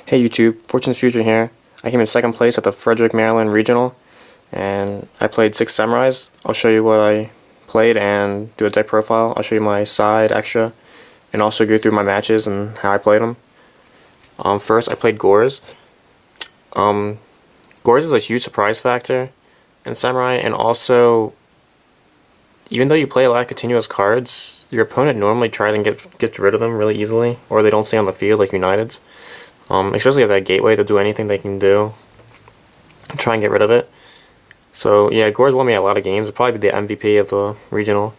Hey YouTube, Fortune's Future here. I came in second place at the Frederick, Maryland Regional, and I played 6 Samurais. I'll show you what I played and do a deck profile. I'll show you my side extra, and also go through my matches and how I played them. First, I played Gores. Gores is a huge surprise factor in Samurai, and also, even though you play a lot of continuous cards, your opponent normally tries and gets rid of them really easily, or they don't stay on the field like Uniteds. Especially if that gateway, they'll do anything they can do to try and get rid of it. So yeah, Gores won me a lot of games. It'll probably be the MVP of the regional.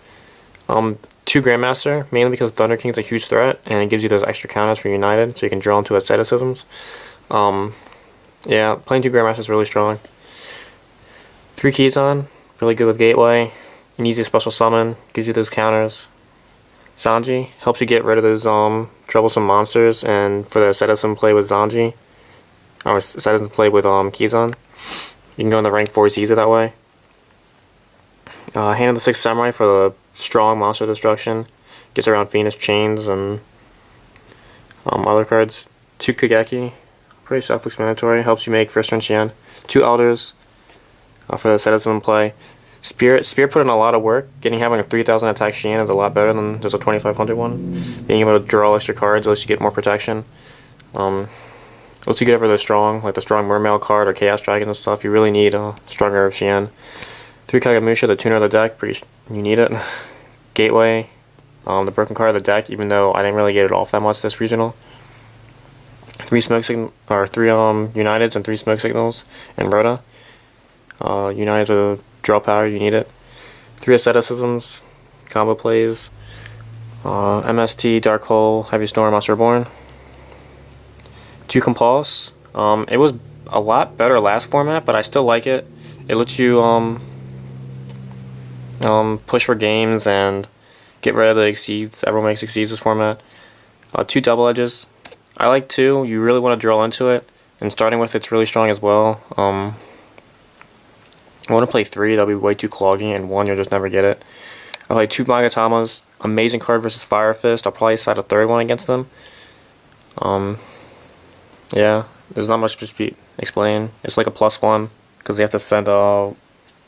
2 Grandmaster, mainly because Thunder King's a huge threat, and it gives you those extra counters for United, so you can draw into Asceticisms. Yeah, playing 2 Grandmasters is really strong. 3 Kizan, really good with Gateway. An easy special summon, gives you those counters. Zanji helps you get rid of those troublesome monsters, and for the Asceticism play with Zanji, or Asceticism play with Kizan, you can go in the rank 4 easy that way. Hand of the 6 Samurai for the strong monster destruction, gets around Venus Chains and other cards. 2 Kegeki, pretty self-explanatory, helps you make first turn Shien. 2 Elders for the Asceticism play. Spirit put in a lot of work. Having a 3000 attack Shien is a lot better than just a 2500 one. Being able to draw extra cards lets you get more protection. Lets you get over the strong, like the strong Mermail card or Chaos Dragon and stuff. You really need a stronger Shien. 3 Kagemusha, the tuner of the deck, you need it. Gateway, the broken card of the deck, even though I didn't really get it off that much this regional. 3 Uniteds and 3 Smoke Signals and Rhoda. Uniteds with draw power, you need it. 3 Asceticisms, combo plays. MST, Dark Hole, Heavy Storm, Monster Reborn. 2 Compulse. It was a lot better last format, but I still like it. It lets you push for games and get rid of the exceeds. Everyone makes exceeds this format. 2 Double Edges. I like 2. You really want to draw into it, and starting with it's really strong as well. I want to play 3, that'll be way too clogging, and 1, you'll just never get it. I play 2 Magatamas, amazing card versus Firefist. I'll probably side a 3rd one against them. Yeah, there's not much to explain. It's like a +1, because they have to send a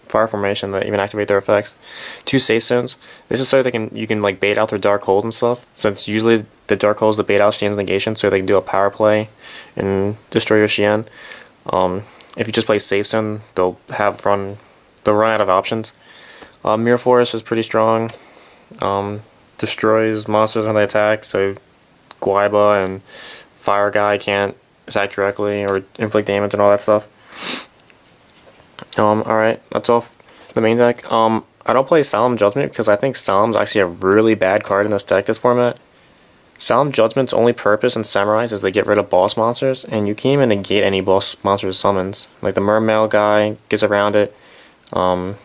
fire formation to even activate their effects. 2 Safe Zones. This is so you can like bait out their Dark Hold and stuff, since usually the Dark Hold is the bait out Shien's negation, so they can do a power play and destroy your Shien. If you just play Safe Zone, they'll run out of options. Mirror Force is pretty strong. Destroys monsters when they attack, so Guaiba and Fire Guy can't attack directly or inflict damage and all that stuff. Alright, that's all for the main deck. I don't play Solemn Judgment because I think Solemn's actually a really bad card in this deck, this format. Solemn Judgment's only purpose in Samurais is they get rid of boss monsters, and you can't even negate any boss monsters' summons. Like the Mermail guy gets around it. Spellbooks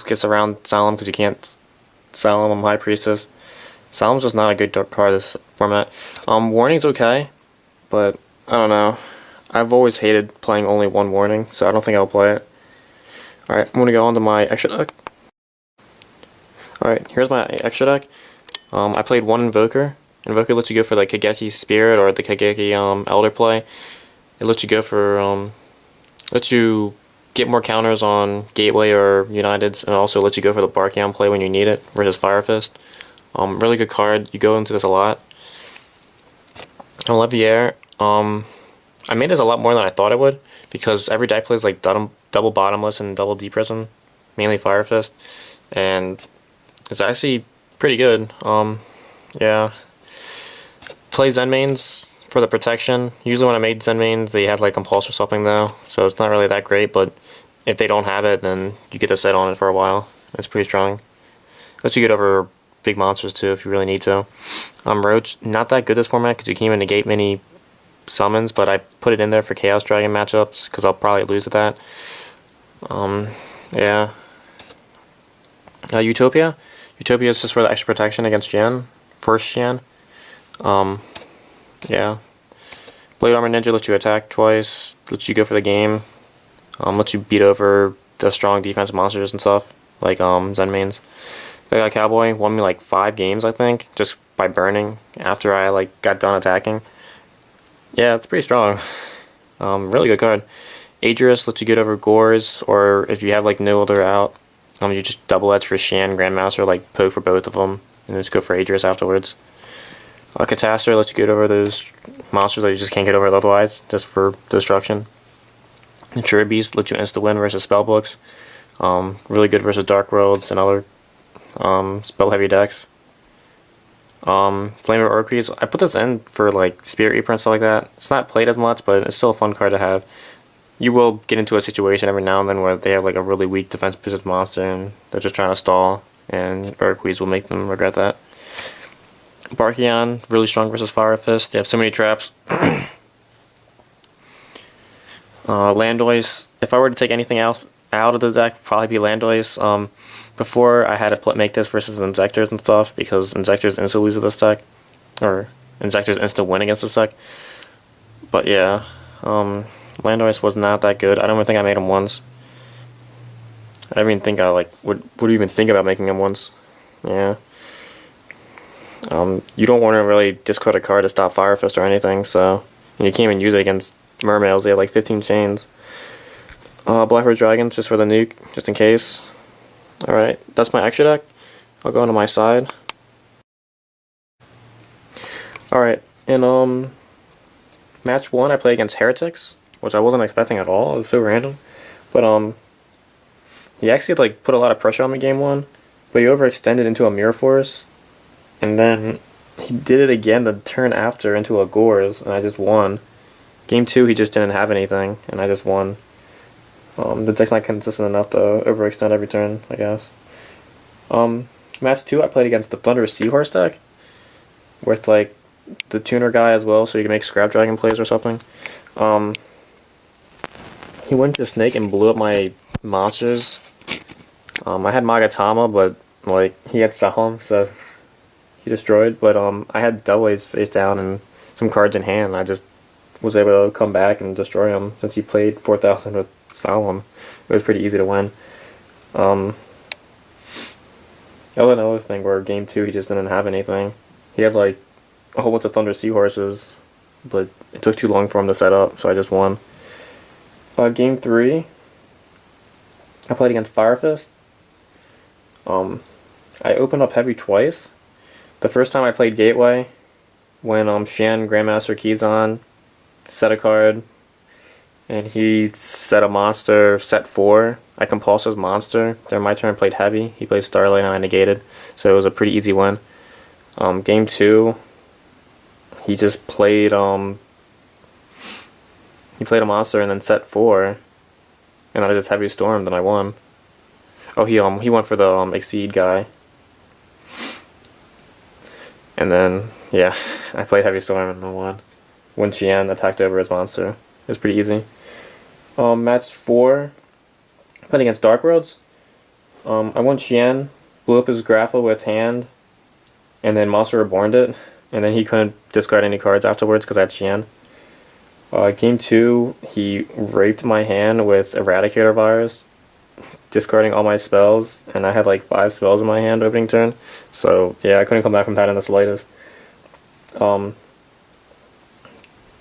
gets around Solemn because you can't Solemn High Priestess. Solemn's just not a good card this format. Warning's okay, but I don't know. I've always hated playing only 1 warning, so I don't think I'll play it. Alright, I'm going to go on to my extra deck. Alright, here's my extra deck. I played 1 Invoker. Invoker lets you go for the Kegeki Spirit or the Kegeki Elder play. It lets you go for lets you get more counters on Gateway or Uniteds, and also lets you go for the Barkion play when you need it versus Firefist. Really good card. You go into this a lot. Olivier. I made this a lot more than I thought I would, because every deck plays like double Bottomless and double Deep Prison, mainly Firefist, and it's actually pretty good. Yeah. Play Zen mains for the protection. Usually when I made Zen mains, they had like Compulsory or something though, so it's not really that great, but if they don't have it, then you get to set on it for a while. It's pretty strong. Lets you get over big monsters too if you really need to. Roach, not that good this format because you can't even negate many summons, but I put it in there for Chaos Dragon matchups because I'll probably lose to that. Yeah. Utopia. Utopia is just for the extra protection against Shien. First Shien. Yeah. Blade Armor Ninja lets you attack twice, lets you go for the game, lets you beat over the strong defense monsters and stuff, like Zen mains. Cowboy won me like 5 games, I think, just by burning after I like got done attacking. Yeah, it's pretty strong. Really good card. Adris lets you get over Gores, or if you have like no other out, you just double edge for Shien, Grandmaster, like poke for both of them, and just go for Adris afterwards. Catastor lets you get over those monsters that you just can't get over otherwise, just for destruction. Nature Beast lets you insta win versus Spellbooks. Really good versus Dark Worlds and other spell heavy decks. Flame of Orcrease, I put this in for like Spirit Reaper and stuff like that. It's not played as much, but it's still a fun card to have. You will get into a situation every now and then where they have like a really weak defense position monster and they're just trying to stall, and Urquies will make them regret that. Barkion, really strong versus Firefist. They have so many traps. Landois, if I were to take anything else out of the deck, probably be Landois. Before I had to make this versus Insectors and stuff, because Insectors insta lose to this deck, or Insectors insta win against this deck. But yeah, Landois was not that good. I don't even think I made him once. I don't even think I would even think about making him once. Yeah. You don't want to really discard a card to stop Firefist or anything, so and you can't even use it against Mermails. They have like 15 chains. Blackbird Dragons just for the nuke, just in case. Alright, that's my extra deck. I'll go onto my side. Alright, in match 1 I played against Heretics, which I wasn't expecting at all. It was so random. But he actually like put a lot of pressure on me game 1, but he overextended into a Mirror Force, and then he did it again the turn after into a Gores, and I just won. Game 2 he just didn't have anything, and I just won. The deck's not consistent enough to overextend every turn, I guess. Match 2 I played against the Thunderous Seahorse deck, with like the tuner guy as well, so you can make Scrap Dragon plays or something. He went to Snake and blew up my monsters. I had Magatama, but like he had Salam, so he destroyed. But I had Double A's face down and some cards in hand. I just was able to come back and destroy him since he played 4,000 with Salam. It was pretty easy to win. Another thing where game 2 he just didn't have anything. He had like a whole bunch of Thunder Seahorses, but it took too long for him to set up, so I just won. Game 3 I played against Firefist. I opened up heavy twice. The first time I played Gateway, when Shien, Grandmaster, Kizan set a card, and he set a monster, set 4. I compulsed his monster. Then my turn played heavy. He played Starlight and I negated, so it was a pretty easy win. Game 2, he just played a monster and then set 4, and I just heavy stormed and I won. Oh, he went for the Exceed guy, and then yeah, I played heavy storm and then won. When Shien attacked over his monster, it was pretty easy. Match 4, I played against Dark Worlds. I won Shien, blew up his Grapple with hand, and then Monster Reborned it, and then he couldn't discard any cards afterwards because I had Shien. Game 2, he raped my hand with Eradicator Virus, discarding all my spells, and I had like 5 spells in my hand opening turn, so yeah, I couldn't come back from that in the slightest.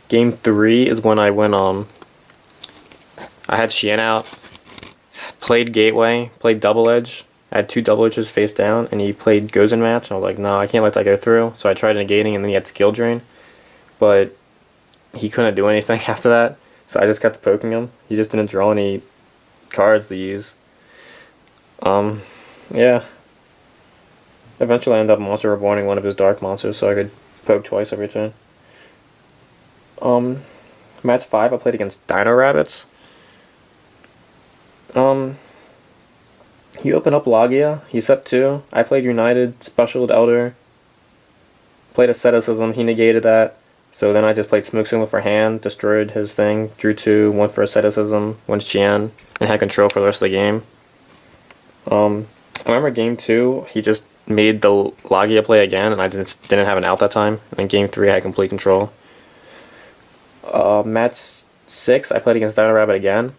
Game 3 is when I went I had Shien out, played Gateway, played Double Edge. I had 2 Double Edges face down, and he played Gozen Match, and I was like, no, I can't let that go through. So I tried negating, and then he had Skill Drain, but he couldn't do anything after that, so I just kept poking him. He just didn't draw any cards to use. Yeah. Eventually I ended up Monster Reborning one of his Dark Monsters, so I could poke twice every turn. Match 5 I played against Dino Rabbits. He opened up Logia, he set 2. I played United, Special Elder, played Asceticism, he negated that. So then I just played Smoke Signal for hand, destroyed his thing, drew 2, went for Asceticism, went Shien, and had control for the rest of the game. I remember game 2, he just made the Logia play again, and I didn't have an out that time. And in game 3 I had complete control. Match 6 I played against Dino Rabbit again.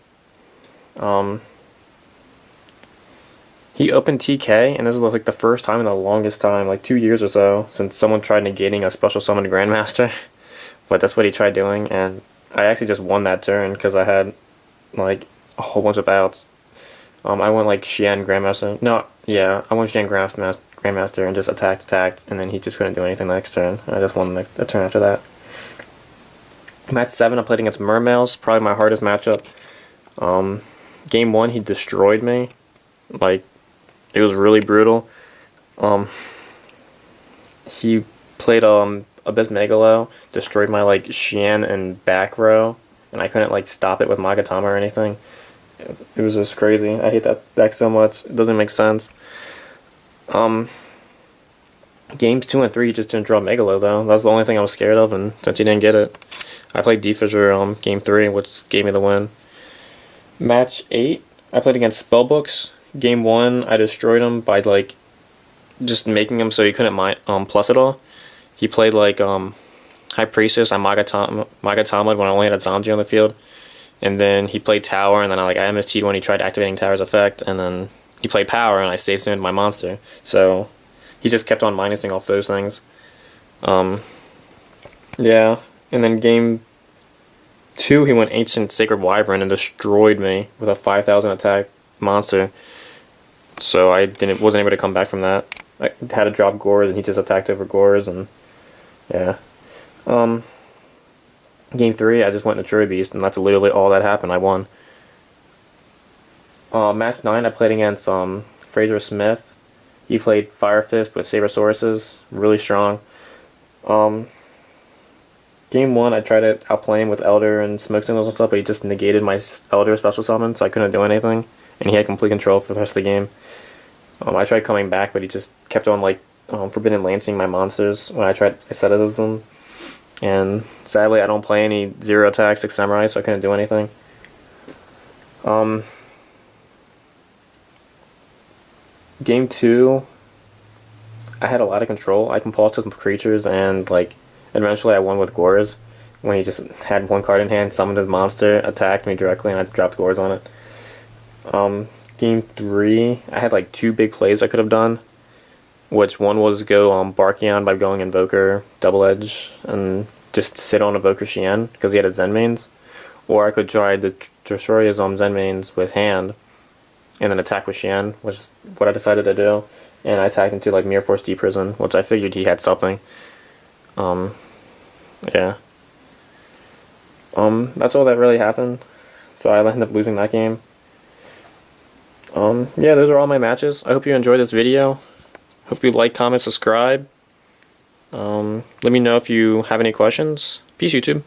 He opened TK, and this is like the first time in the longest time, like 2 years or so, since someone tried negating a special summon Grandmaster. but that's what he tried doing, and I actually just won that turn because I had like a whole bunch of outs. I went like Shien Grandmaster. No, yeah, I went Shien Grandmaster and just attacked, and then he just couldn't do anything the next turn. I just won the turn after that. Match 7, I played against Mermails, probably my hardest matchup. Game 1, he destroyed me. Like, it was really brutal. He played Abyss Megalo, destroyed my like Shien and back row, and I couldn't like stop it with Magatama or anything. It was just crazy. I hate that deck so much. It doesn't make sense. Games 2 and 3 he just didn't draw Megalo though. That was the only thing I was scared of, and since he didn't get it, I played D-Fissure game 3, which gave me the win. Match 8, I played against Spellbooks. Game 1, I destroyed him by like just making him so he couldn't plus it all. He played like High Priestess. I Magatama when I only had a Zanji on the field, and then he played Tower, and then I MST'd when he tried activating Tower's effect, and then he played Power, and I safe zoned my monster. So he just kept on minusing off those things. Yeah, and then game 2 he went Ancient Sacred Wyvern and destroyed me with a 5,000 attack monster. So I wasn't able to come back from that. I had to drop Gores, and he just attacked over Gores, and yeah. Game 3, I just went Natura Beast, and that's literally all that happened. I won. Match 9, I played against Fraser Smith. He played Firefist with Sabrosauruses, really strong. Game 1, I tried to outplay him with Elder and Smoke Signals and stuff, but he just negated my Elder special summon, so I couldn't do anything. And he had complete control for the rest of the game. I tried coming back, but he just kept on like Forbidden Lancing my monsters when I tried Asceticism. And sadly, I don't play any 0 attacks like Samurai, so I couldn't do anything. Game 2, I had a lot of control. I compulsed some creatures, and like eventually I won with Gores when he just had one card in hand, summoned his monster, attacked me directly, and I dropped Gores on it. Game 3, I had like 2 big plays I could have done, which one was go Barkion by going Invoker, Double Edge, and just sit on Invoker Shien because he had his Zen mains, or I could try to destroy his Zen mains with hand, and then attack with Shien, which is what I decided to do, and I attacked into like Mirror Force Deep Prison, which I figured he had something. Yeah. That's all that really happened, so I ended up losing that game. Yeah, those are all my matches. I hope you enjoyed this video. Hope you like, comment, subscribe. Let me know if you have any questions. Peace, YouTube.